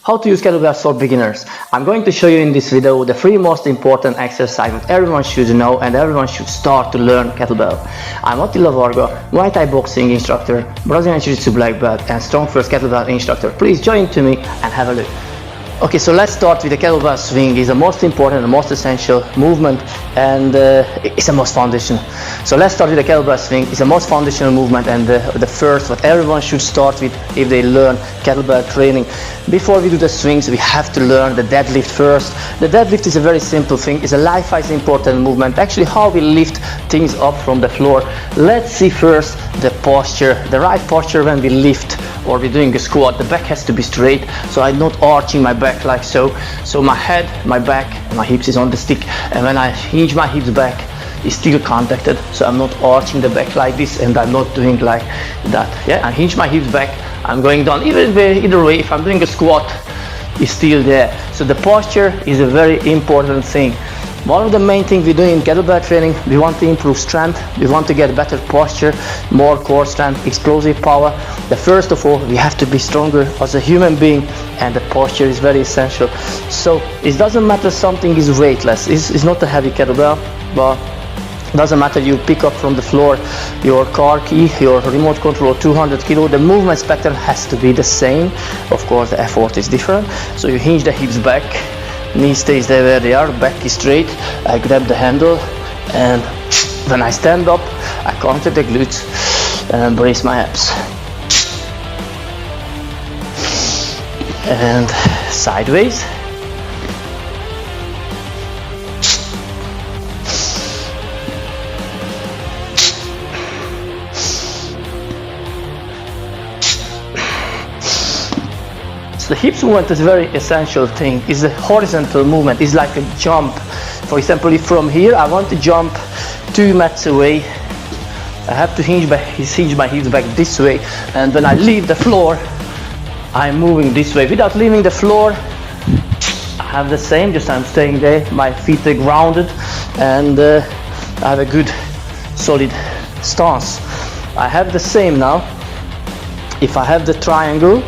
How to use kettlebells for beginners. I'm going to show you in this video the 3 most important exercises that everyone should know and everyone should start to learn kettlebell. I'm Attila Varga, Muay Thai boxing instructor, Brazilian Jiu-Jitsu black belt and Strong First kettlebell instructor. Please join to me and have a look. Okay, so let's start with the kettlebell swing. It's the most important and most essential movement, and it's the most foundational. So let's start with the kettlebell swing. It's the most foundational movement and the first what everyone should start with if they learn kettlebell training. Before we do the swings, we have to learn the deadlift first. The deadlift is a very simple thing. It's a life-size important movement. Actually, how we lift things up from the floor. Let's see first the posture, the right posture when we lift or we're doing a squat. The back has to be straight, so I'm not arching my back like so. So my head, my back, and my hips is on the stick, and when I hinge my hips back, it's still contacted. So I'm not arching the back like this, and I'm not doing like that. Yeah, I hinge my hips back. I'm going down. Either way, if I'm doing a squat, it's still there. So the posture is a very important thing. One of the main things we do in kettlebell training, we want to improve strength, we want to get better posture, more core strength, explosive power. The first of all, we have to be stronger as a human being, and the posture is very essential. So it doesn't matter something is weightless, it's not a heavy kettlebell, but it doesn't matter you pick up from the floor your car key, your remote control 200 kilo, the movement spectrum has to be the same. Of course the effort is different. So you hinge the hips back, knee stays there where they are, back is straight, I grab the handle, and when I stand up, I contract the glutes and brace my abs. And sideways. The hips movement is a very essential thing. It's a horizontal movement. It's like a jump. For example, if from here I want to jump 2 mats away, I have to hinge my hips back this way, and when I leave the floor, I'm moving this way. Without leaving the floor, I have the same, just I'm staying there, my feet are grounded, and I have a good solid stance. I have the same now. If I have the triangle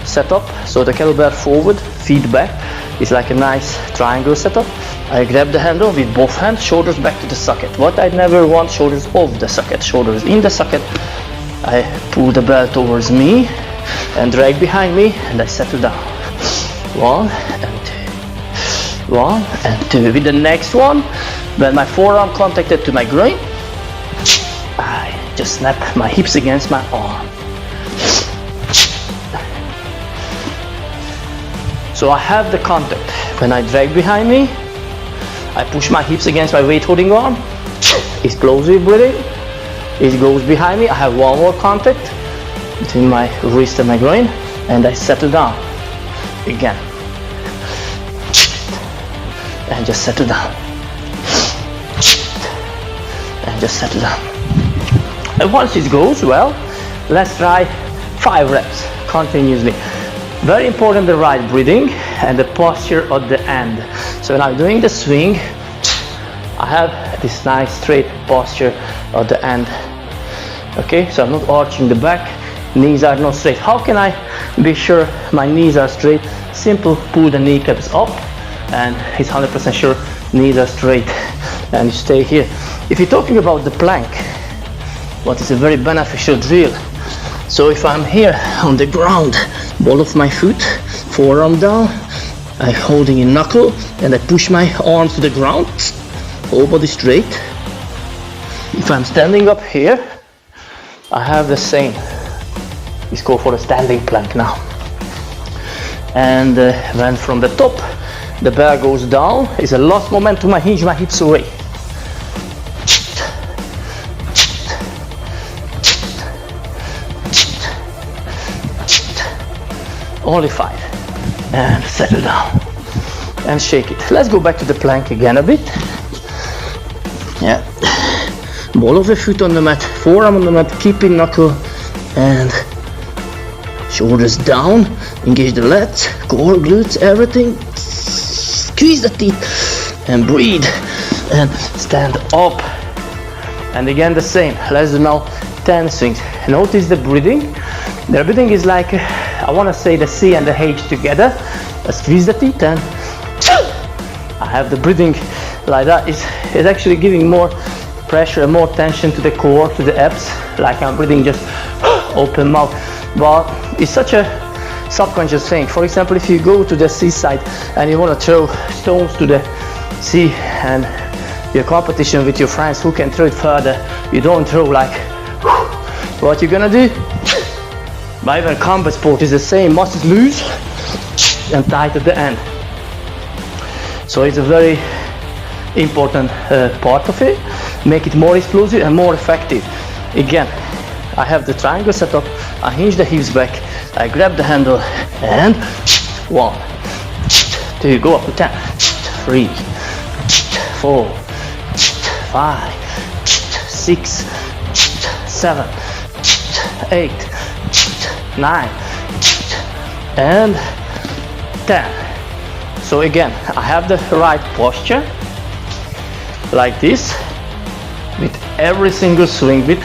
setup, so the kettlebell forward, feet back, is like a nice triangle setup. I grab the handle with both hands, shoulders back to the socket. What I never want, shoulders off the socket, shoulders in the socket. I pull the bell towards me and drag behind me, and I settle down. 1 and 2, 1 and 2. With the next one, when my forearm contacted to my groin, I just snap my hips against my arm. So I have the contact. When I drag behind me, I push my hips against my weight holding arm, explosive breathing, it goes behind me, I have one more contact between my wrist and my groin, and I settle down again, and just settle down, and just settle down. And once it goes well, let's try 5 reps continuously. Very important, the right breathing and the posture at the end. So when I'm doing the swing, I have this nice straight posture at the end. Okay, so I'm not arching the back, knees are not straight. How can I be sure my knees are straight? Simple, pull the kneecaps up, and it's 100% sure knees are straight, and you stay here. If you're talking about the plank, what is a very beneficial drill. So if I'm here on the ground, ball of my foot, forearm down, I'm holding a knuckle, and I push my arms to the ground, whole body straight. If I'm standing up here, I have the same. Let's go for a standing plank now. And when from the top, the bar goes down, it's a lost momentum, I hinge my hips away. Only 5, and settle down and shake it. Let's go back to the plank again a bit. Yeah, ball of the foot on the mat, forearm on the mat, keeping knuckle and shoulders down, engage the lats, core, glutes, everything, squeeze the teeth and breathe and stand up. And again the same. Let's do now 10 swings. Notice the breathing. The breathing is like I want to say the C and the H together. Let's squeeze the teeth and I have the breathing like that. It's actually giving more pressure and more tension to the core, to the abs, like I'm breathing just open mouth. But it's such a subconscious thing. For example, if you go to the seaside and you want to throw stones to the sea and your competition with your friends who can throw it further, you don't throw like what you're gonna do. But even combat sport is the same, muscles loose and tight at the end. So it's a very important part of it. Make it more explosive and more effective. Again, I have the triangle set up, I hinge the hips back, I grab the handle and 1, 2, go up to 10, 3, 4, 5, 6, 7, 8, 9, and 10. So again, I have the right posture, like this, with every single swing bit.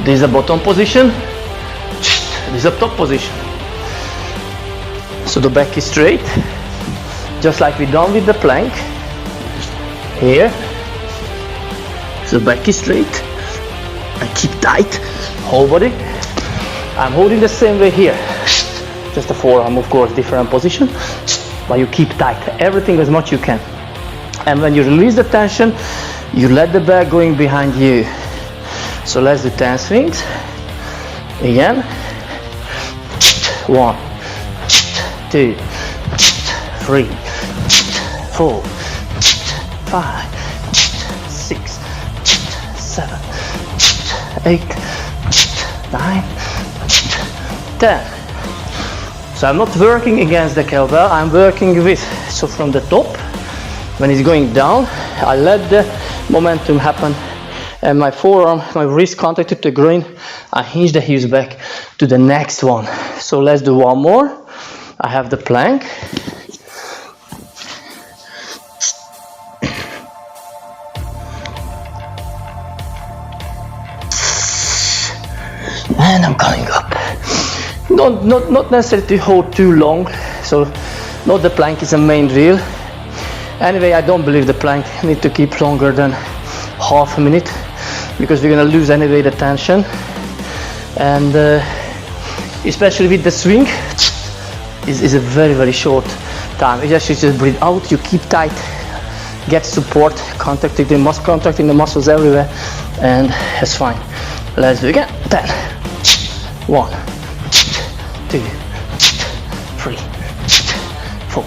This is a bottom position, this is a top position. So the back is straight, just like we done with the plank. Here, so back is straight, I keep tight, whole body. I'm holding the same way here, just the forearm, of course, different position, but you keep tight, everything as much you can. And when you release the tension, you let the back going behind you. So let's do 10 swings. Again. 1, 2, 3, 4, 5, 6, 7, 8, 9, 10. So I'm not working against the kettlebell, I'm working with. So from the top, when it's going down, I let the momentum happen and my forearm, my wrist contacted the groin, I hinge the hips back to the next one. So let's do one more. I have the plank. And I'm coming up. Not necessary to hold too long, so not the plank is the main drill. Anyway, I don't believe the plank need to keep longer than half a minute, because we're gonna lose anyway the tension. And especially with the swing, is a very short time. It's actually just breathe out, you keep tight, get support, contacting the muscles everywhere, and it's fine. Let's do it again. 10, 1, 2, 3, 4,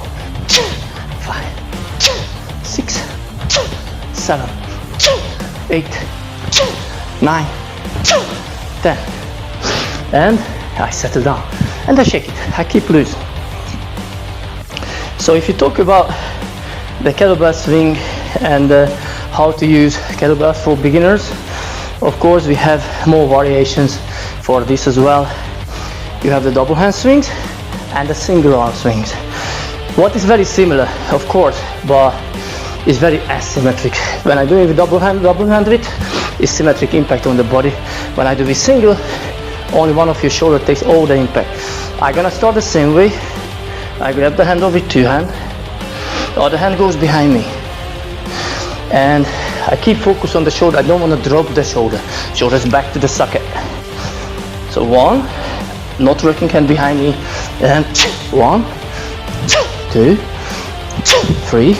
5, 6, 7, 8, 9, 10. And I settle down and I shake it. I keep loose. So if you talk about the kettlebell swing and how to use kettlebells for beginners, of course we have more variations for this as well. You have the double hand swings and the single arm swings. What is very similar, of course, but is very asymmetric. When I do it with double hand with, is symmetric impact on the body. When I do with single, only one of your shoulder takes all the impact. I'm gonna start the same way. I grab the handle with two hands, the other hand goes behind me, and I keep focus on the shoulder. I don't want to drop the shoulder. Shoulders back to the socket. So 1, not working hand behind me, and 1, 2, 3,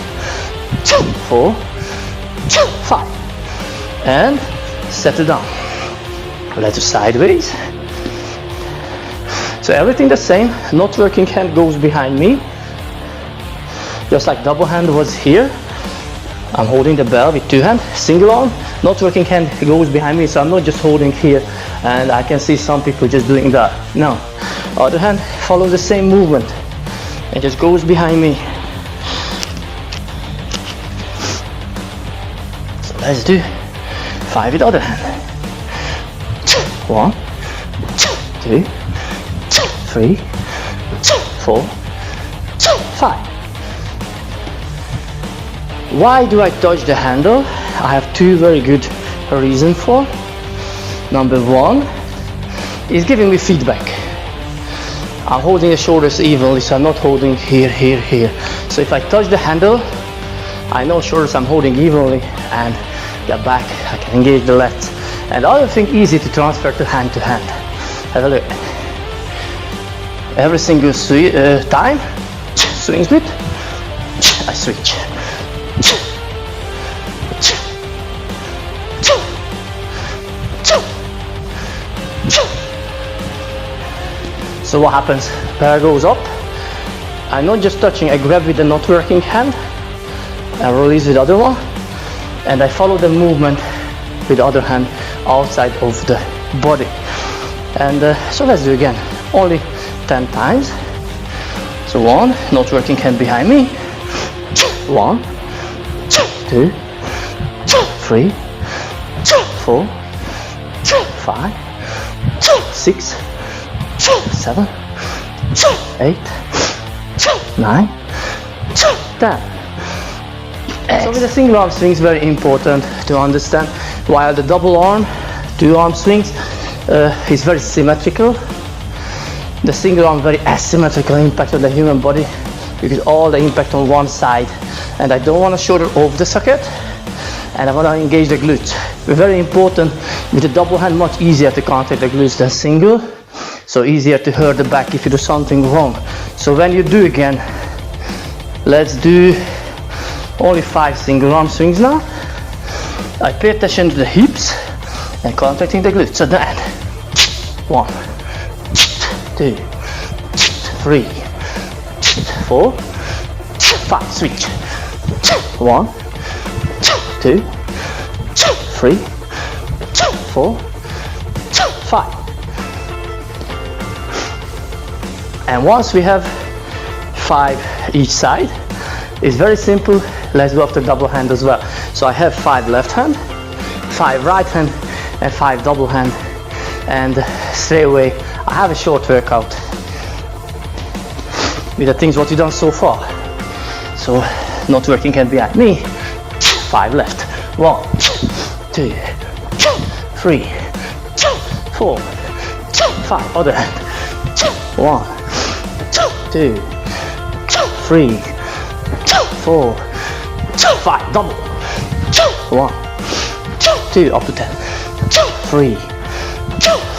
4, 5, and settle down. Let's do sideways. So everything the same, not working hand goes behind me, just like double hand was here. I'm holding the bell with two hands, single arm, not working hand goes behind me, so I'm not just holding here, and I can see some people just doing that. No, other hand follows the same movement, it just goes behind me. So let's do 5 with other hand. 1, 2, 3, 4, 5. Why do I touch the handle? I have 2 very good reasons for. Number 1 is giving me feedback. I'm holding the shoulders evenly, so I'm not holding here, here, here. So if I touch the handle, I know shoulders I'm holding evenly, and get back, I can engage the lats. And the other thing, easy to transfer to hand. Have a look. Every single time, swing split, I switch. So what happens? Pair goes up. I'm not just touching, I grab with the not working hand, I release with the other one, and I follow the movement with the other hand outside of the body. And so let's do again, only 10 times. So 1, not working hand behind me. 1, 2, 3, 4, 5, 6, 7, 8, 9, 10. So with the single arm swings, very important to understand, while the double arm, 2 arm swings is very symmetrical, the single arm very asymmetrical impact on the human body, because all the impact on one side, and I don't want to shoulder off the socket, and I want to engage the glutes. Very important, with the double hand much easier to contact the glutes than single, so easier to hurt the back if you do something wrong. So when you do again, let's do only 5 single arm swings now. I pay attention to the hips and contacting the glutes. So then 1, 2, 3, 4, 5, switch. 1, 2, 3, 4, 5. And once we have 5 each side, it's very simple. Let's go after double hand as well. So I have 5 left hand, 5 right hand, and 5 double hand, and straight away I have a short workout with the things what we've done so far. So not working hand behind me, 5 left, 1, 2, 3, 4, 5, other hand, 1, 2, 3, 4, 5, double, 1, 2, up to 10, 3,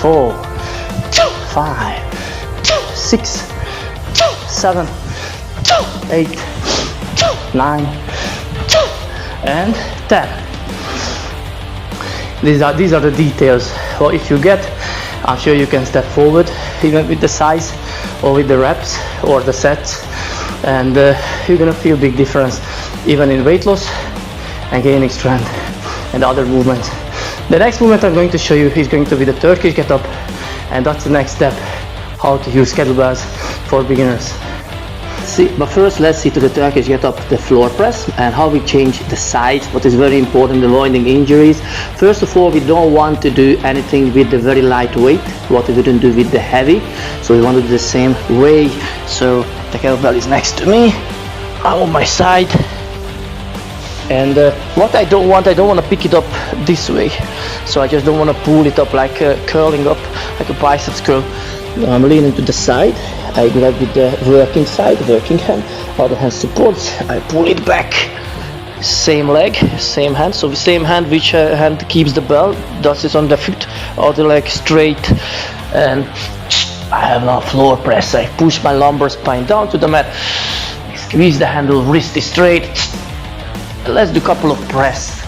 4, 5, 6, 7, 8, 9, and 10. These are the details. Well, if you get, I'm sure you can step forward even with the size or with the reps or the sets, and you're gonna feel big difference even in weight loss and gaining strength and other movements. The next movement I'm going to show you is going to be the Turkish Get Up, and that's the next step, how to use kettlebells for beginners. But first let's see to the Turkish Get Up, the floor press, and how we change the sides, what is very important, avoiding injuries. First of all, we don't want to do anything with the very light weight, what we wouldn't do with the heavy, so we want to do the same way. So the kettlebell is next to me, I'm on my side, and what I don't want to pick it up this way, so I just don't want to pull it up like curling up like a biceps curl. I'm leaning to the side, I grab with the working side, working hand, other hand supports, I pull it back, same leg, same hand, so the same hand, which hand keeps the bell, does it on the foot, other leg straight, and I have now floor press. I push my lumbar spine down to the mat, squeeze the handle, wrist is straight. Let's do a couple of press.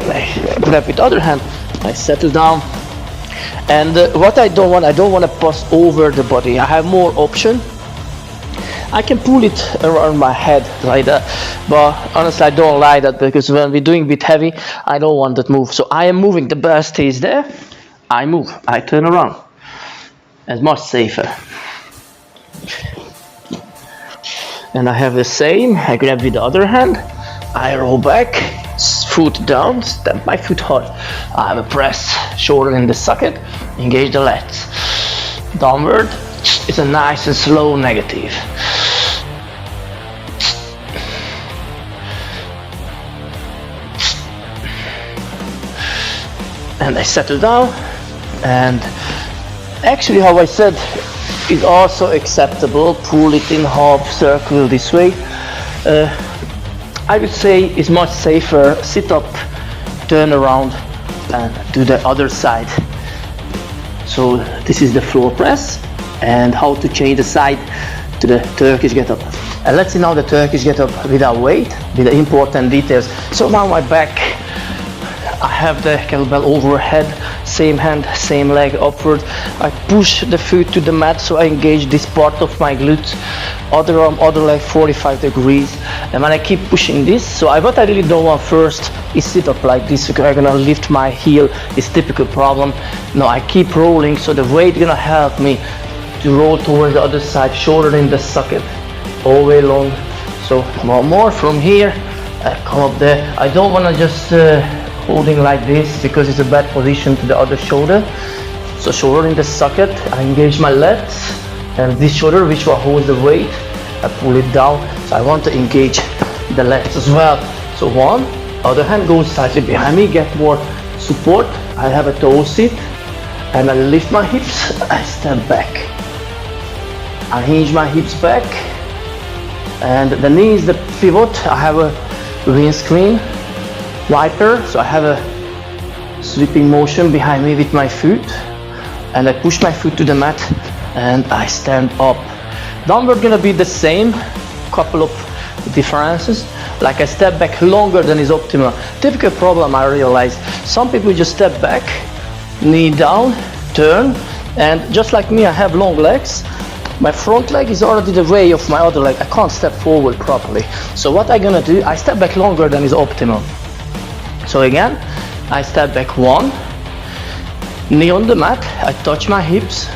I grab with the other hand, I settle down, and what I don't want to pass over the body. I have more option. I can pull it around my head like that, but honestly I don't like that, because when we're doing a bit heavy, I don't want that move. So I am moving, the bear stays there, I move, I turn around. It's much safer. And I have the same, I grab with the other hand, I roll back, foot down, stamp my foot hard. I have a press, shoulder in the socket, engage the lats. Downward, it's a nice and slow negative. and I settle down. And actually, how I said is also acceptable. Pull it in half circle this way. I would say it's much safer. Sit up, turn around, and do the other side. So this is the floor press and how to change the side to the Turkish Get Up. And let's see now the Turkish Get Up without weight, with the important details. So now my back, I have the kettlebell overhead, same hand, same leg upward. I push the foot to the mat, so I engage this part of my glutes. Other arm, other leg, 45 degrees. And when I keep pushing this, so what I really don't want first is sit up like this, because I'm gonna lift my heel. It's typical problem. Now I keep rolling, so the weight gonna help me to roll towards the other side, shoulder in the socket, all the way long. So more from here, I come up there. I don't wanna just holding like this, because it's a bad position to the other shoulder. So shoulder in the socket, I engage my lats, and this shoulder which will hold the weight, I pull it down. So I want to engage the lats as well. So one, other hand goes slightly behind me, get more support. I have a toe sit, and I lift my hips, I step back. I hinge my hips back, and the knee is the pivot. I have a windscreen wiper, so I have a sweeping motion behind me with my foot, and I push my foot to the mat and I stand up. Downward gonna be the same, couple of differences. Like I step back longer than is optimal. Typical problem I realized, some people just step back, knee down, turn, and just like me, I have long legs. My front leg is already the way of my other leg. I can't step forward properly. So what I'm gonna do, I step back longer than is optimal. So again, I step back one, knee on the mat, I touch my hips,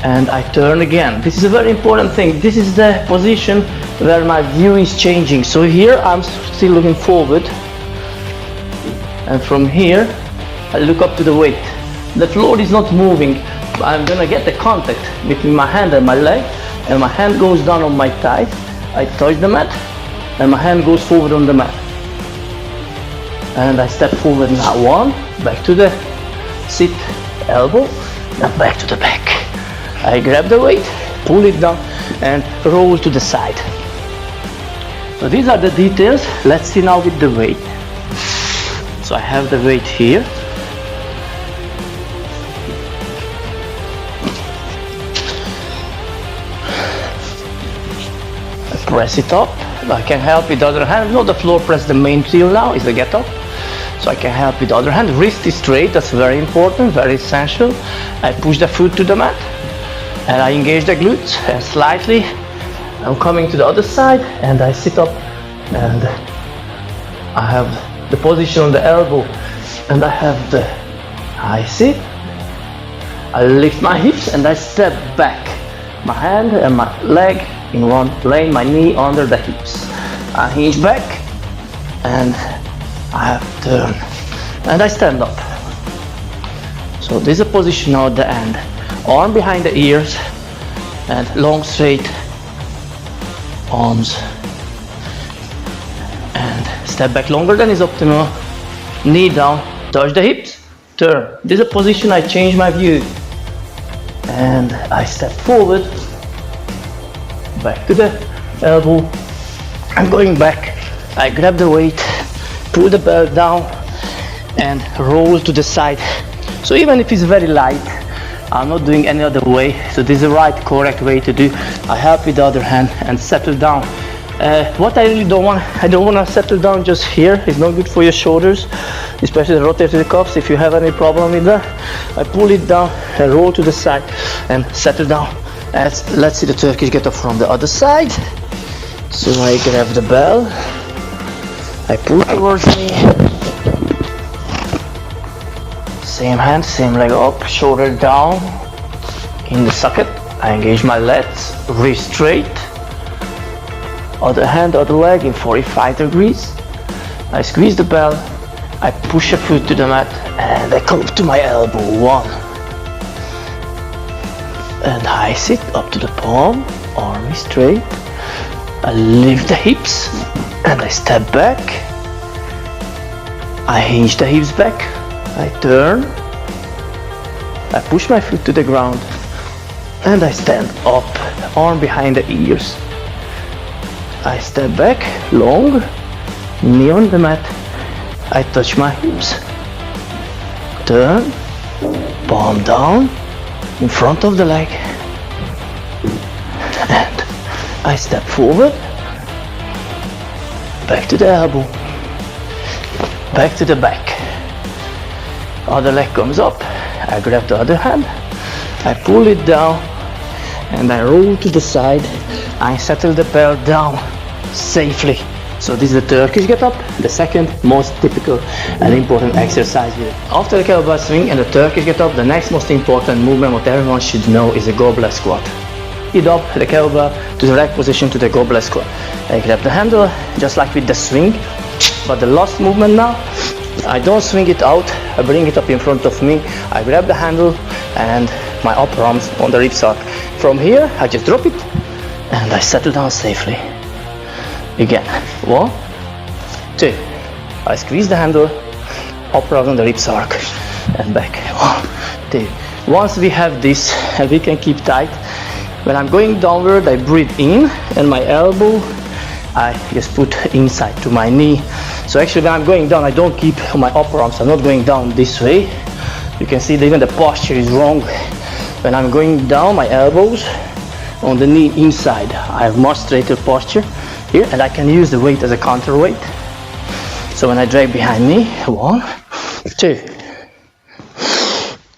and I turn again. This is a very important thing. This is the position where my view is changing. So here I'm still looking forward, and from here I look up to the weight. The floor is not moving. I'm gonna get the contact between my hand and my leg, and my hand goes down on my thigh. I touch the mat, and my hand goes forward on the mat. And I step forward now, one, back to the sit, elbow, and back to the back. I grab the weight, pull it down, and roll to the side. So these are the details. Let's see now with the weight. So I have the weight here. I press it up. I can help with the other hand. No, the floor press, the main tool now is the get up. So I can help with the other hand. Wrist is straight, that's very important, very essential. I push the foot to the mat, and I engage the glutes, and slightly I'm coming to the other side, and I sit up, and I have the position on the elbow, and I have the high sit. I lift my hips and I step back. My hand and my leg in one plane, my knee under the hips. I hinge back, and I have turn, and I stand up. So this is a position now at the end. Arm behind the ears, and long straight arms, and step back longer than is optimal. Knee down, touch the hips, turn. This is a position I change my view, and I step forward, back to the elbow. I'm going back. I grab the weight, pull the belt down, and roll to the side. So even if it's very light, I'm not doing any other way. So this is the right, correct way to do. I help with the other hand and settle down. What I really don't want, I don't want to settle down just here. It's not good for your shoulders, especially the rotator cuffs. If you have any problem with that, I pull it down and roll to the side and settle down. Let's see the Turkish Get Up from the other side. So I grab the bell, I pull towards me, same hand, same leg up, shoulder down, in the socket. I engage my lats, wrist straight, other hand, other leg in 45 degrees. I squeeze the bell, I push a foot to the mat, and I come up to my elbow, one. And I sit up to the palm, arm is straight. I lift the hips, and I step back. I hinge the hips back, I turn, I push my foot to the ground, and I stand up, arm behind the ears. I step back, long, knee on the mat, I touch my hips. Turn, palm down, in front of the leg, and I step forward, back to the elbow, back to the back. Other leg comes up, I grab the other hand, I pull it down, and I roll to the side. I settle the bell down safely. So this is the Turkish Get Up, the second most typical and important exercise here. After the kettlebell swing and the Turkish Get Up, the next most important movement what everyone should know is the Goblet squat. Feed up the kettlebell to the right position to the Goblet squat. I grab the handle just like with the swing, but the last movement now, I don't swing it out, I bring it up in front of me, I grab the handle and my upper arms on the ribs arc. From here, I just drop it and I settle down safely. Again, 1, 2, I squeeze the handle, upper arms on the ribs arc and back, 1, 2. Once we have this and we can keep tight, when I'm going downward I breathe in and my elbow I just put inside to my knee. So actually when I'm going down I don't keep my upper arms, I'm not going down this way. You can see that even the posture is wrong. When I'm going down, my elbows on the knee inside, I have much straighter posture here and I can use the weight as a counterweight. So when I drag behind me, 1, 2,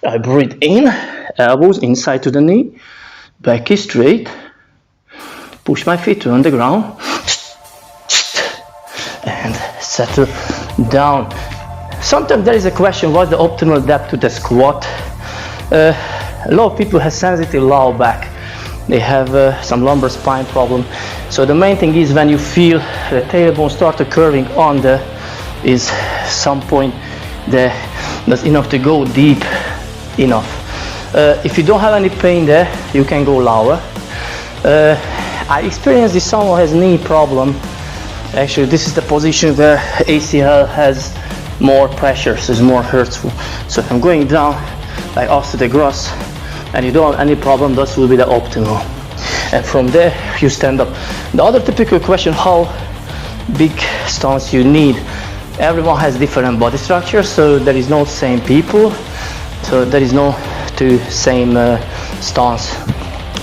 I breathe in, elbows inside to the knee, back is straight, push my feet on the ground and settle down. Sometimes there is a question, what's the optimal depth to the squat? A lot of people have sensitive low back. They have some lumbar spine problem. So the main thing is when you feel the tailbone start curving on the, is some point there that's enough to go deep enough. If you don't have any pain there, you can go lower. I experienced this, someone has knee problem. Actually, this is the position where ACL has more pressure, so it's more hurtful. So if I'm going down like after the grass and you don't have any problem, that will be the optimal. And from there you stand up. The other typical question, how big stance you need. Everyone has different body structure, so there is no same people, so there is no two same stance.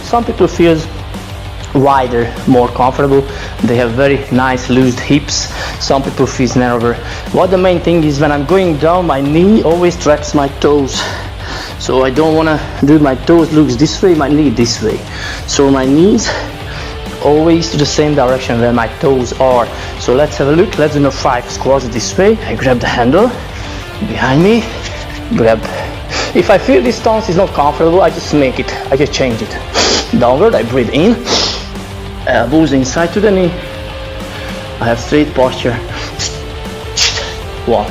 Some people feel wider, more comfortable, they have very nice loose hips. Some people feel narrower. What the main thing is, when I'm going down, my knee always tracks my toes, so I don't want to do my toes looks this way, my knee this way, so my knees always to the same direction where my toes are. So let's have a look. Let's do 5 squats this way. I grab the handle behind me, grab. If I feel this stance is not comfortable, I just make it, I just change it. Downward, I breathe in, elbows inside to the knee, I have straight posture. 1,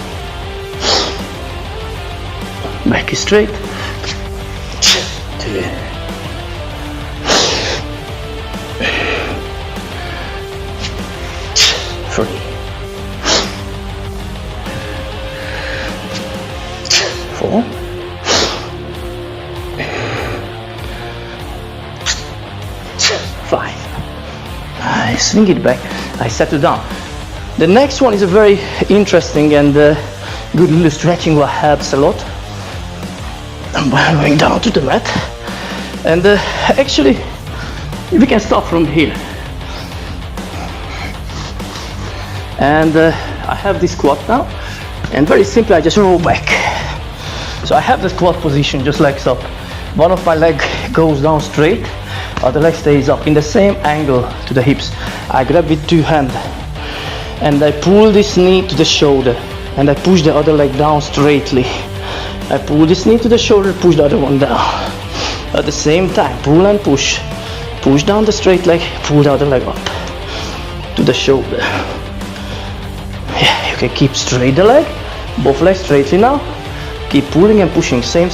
back is straight, 2, 3, 4, 5. I swing it back, I settle down. The next one is a very interesting and good little stretching what helps a lot. I'm going down to the mat, and actually we can start from here. And I have this squat now, and very simply I just roll back. So I have the squat position just like so. One of my leg goes down straight, other leg stays up in the same angle to the hips. I grab with 2 hands and I pull this knee to the shoulder and I push the other leg down straightly. I pull this knee to the shoulder, push the other one down. At the same time, pull and push. Push down the straight leg, pull the other leg up to the shoulder. Yeah, you can keep straight the leg, both legs straightly now. Keep pulling and pushing, same.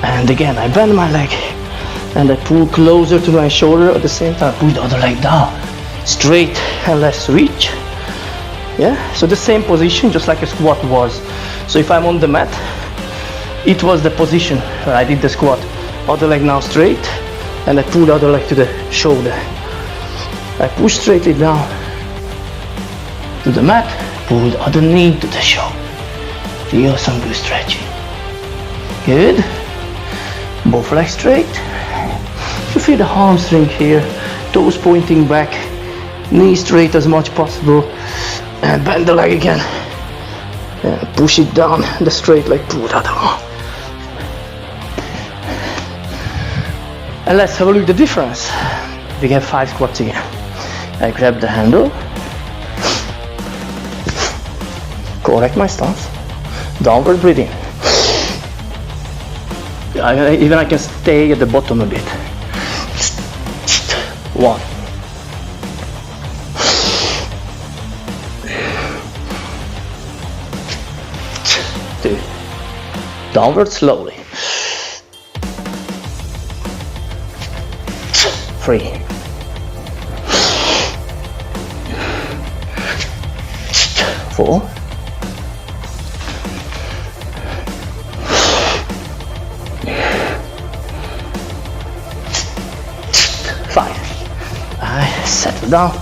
And again, I bend my leg and I pull closer to my shoulder. At the same time, push the other leg down, straight and let's reach. Yeah, so the same position, just like a squat was. So if I'm on the mat, it was the position where I did the squat. Other leg now straight, and I pull the other leg to the shoulder. I push straightly down to the mat, pull the other knee to the shoulder. Feel some good stretching. Good. Both legs straight. You feel the hamstring here, toes pointing back, knee straight as much possible, and bend the leg again. And push it down the straight leg, pull the other one. And let's have a look at the difference. We have 5 squats again. I grab the handle, correct my stance, downward breathing. Even I can stay at the bottom a bit. 1. 2. Downward slowly. 3. 4. 5. I settle down.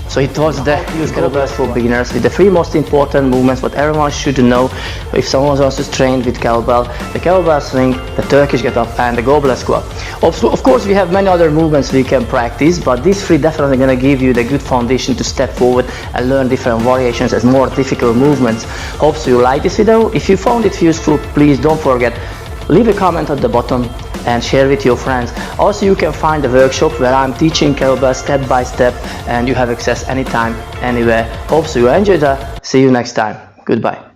So it was the use kettlebells for beginners with the 3 most important movements what everyone should know if someone wants to train with kettlebell: the kettlebell swing, the Turkish Get Up, and the Goblet squat. Of course, we have many other movements we can practice, but these 3 definitely gonna give you the good foundation to step forward and learn different variations as more difficult movements. Hope so you like this video. If you found it useful, please don't forget, leave a comment at the bottom and share with your friends. Also, you can find the workshop where I'm teaching kettlebell step by step, and you have access anytime, anywhere. Hope so you enjoyed that. See you next time. Goodbye.